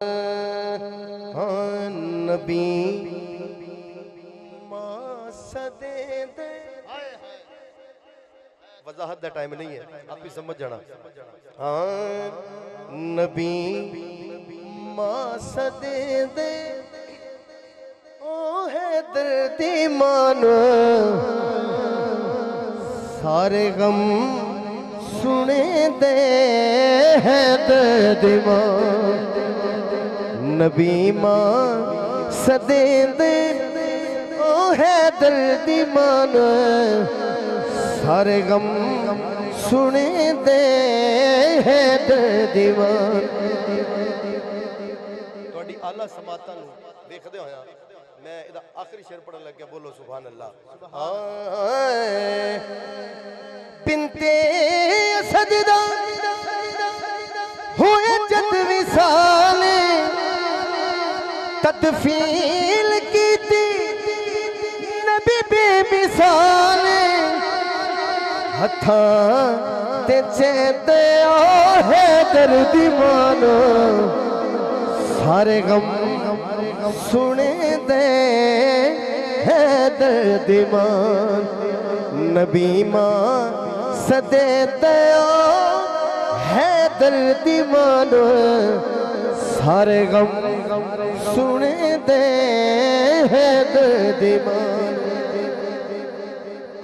हाँ नबी मां सदे दे वजाहत का टाइम नहीं है, आप ही समझ जाना। हाँ नबी मां सदे दे ओ है दर्दी मान सारे गम सुने दे है दर्दी मान नबी मां सदे दे ओ है दर्दी मान सारे गम सुने दे है दर्दी मान। तुहाडी आला समातां नूं वेखदे होया मैं इहदा आखिरी शेर पढ़न लग गया, बोलो सुभान अल्लाह। बिनते सजदा होए जद विसाल तदफील कीती नबी बेमिसाल हथां ते चेते है दर्दी मानो सारे गम सुने दे है दर्दी मान नबी मां सदे दया है दर्दी मानो सारे गम सुने दे है दर्दी मान।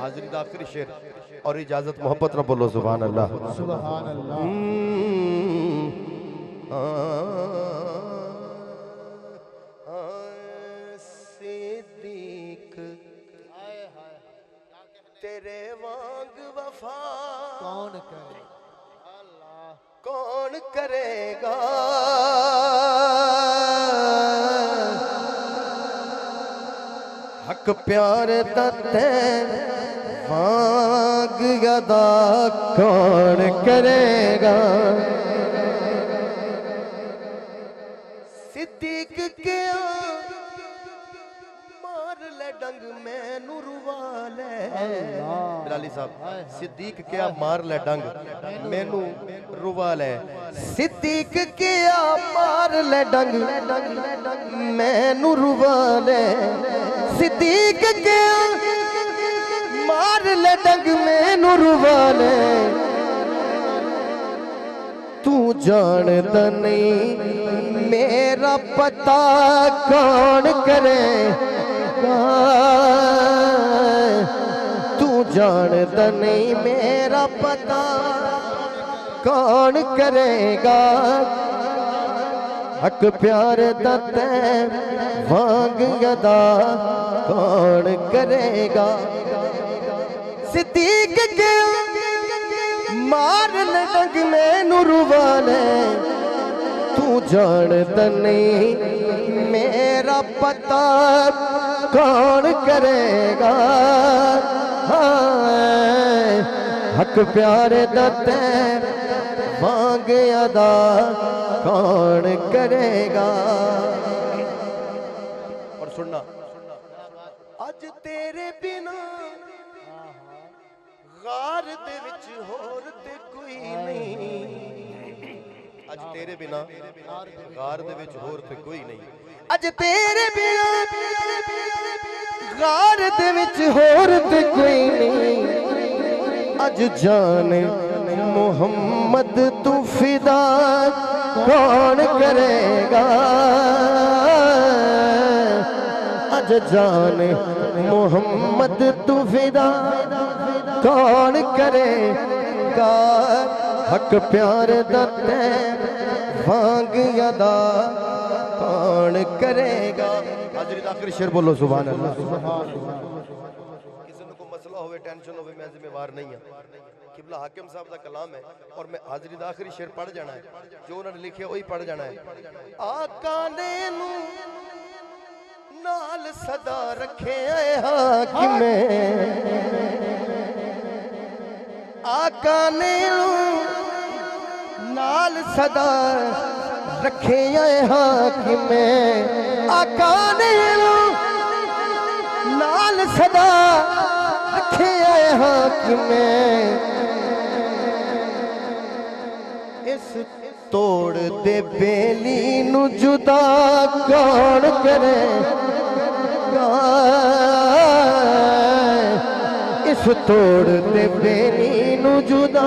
हाजिरी दा आखिरी शेर और इजाजत मोहब्बत ना बोलो सुभान अल्लाह सुभान अल्लाह। सिद्दीक तेरे वांग वफा कौन करे अल्लाह कौन करेगा हक प्यार दते वांग अदा कौन करेगा सिद्दीक के मार ले डंग मैनू रुवा ले बिलाली साहब सिद्दीक क्या मार ले डंग मैनू रुवा ले सिद्दीक क्या मार ले डंग मैनू रुवा ले सिद्दीक क्या मार ले डंग मैनू रुवा ले तू जानता नहीं मेरा पता कौन करेगा तू जानता नहीं मेरा पता कौन करेगा हक प्यार दते वांग अदा कौन करेगा सिद्दीक के मार लग मैनू रुवा ले तू जानता नहीं मेरा पता कौन करेगा हाँ हक प्यार दते वांग अदा कौन करेगा। और सुनना अज तेरे बिना गार दे विच होर ते कोई नहीं अज तेरे बिना गार दे विच होर ते कोई नहीं अज तेरे बिना गार दे विच होर ते कोई नहीं अज जान मोहम्मद तू फिदा कौन करेगा अज जान मोहम्मद तू फिदा कौन करेगा हक प्यार दते वांग अदा कौन करेगा। हाजिरी दा आखिरी शेर बोलो सुभान अल्लाह। किसी को मसला होवे टेंशन होवे मैं जिम्मेवार नहीं हां किबला हाकिम साहब का कलाम है और मैं हाजिरी दा आखिरी शेर पढ़ जाना है जो उन्होंने लिखे वही पढ़ जाना है। आका ने नू नाल सदा रखे हाकिम आका ने नाल सदा रखे हाकिम आका ने नाल सदा रखे हाकिम इस तोड़ दे बेली नु जुदा कौन करेगा, इस तोड़ दे बेली नु जुदा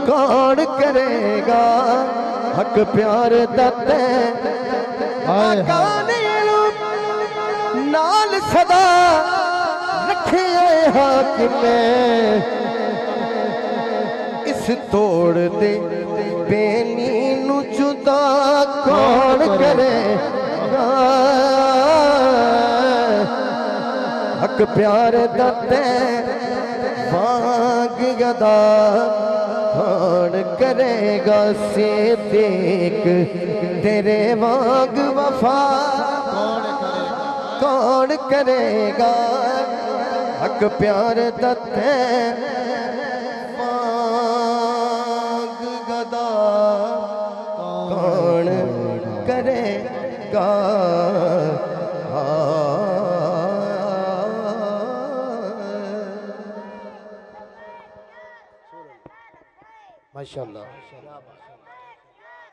कौन करेगा। हक प्यार दते नाल सदा रखे हाकिम, इस तोड़ दे बेनी नु जुदा कौन करेगा। हक प्यार दते वांग गदा कौन करेगा। सिद्दीक तेरे वांग वफा कौन करेगा। हक प्यार दते वांग गदा कौन करेगा। माशाअल्लाह।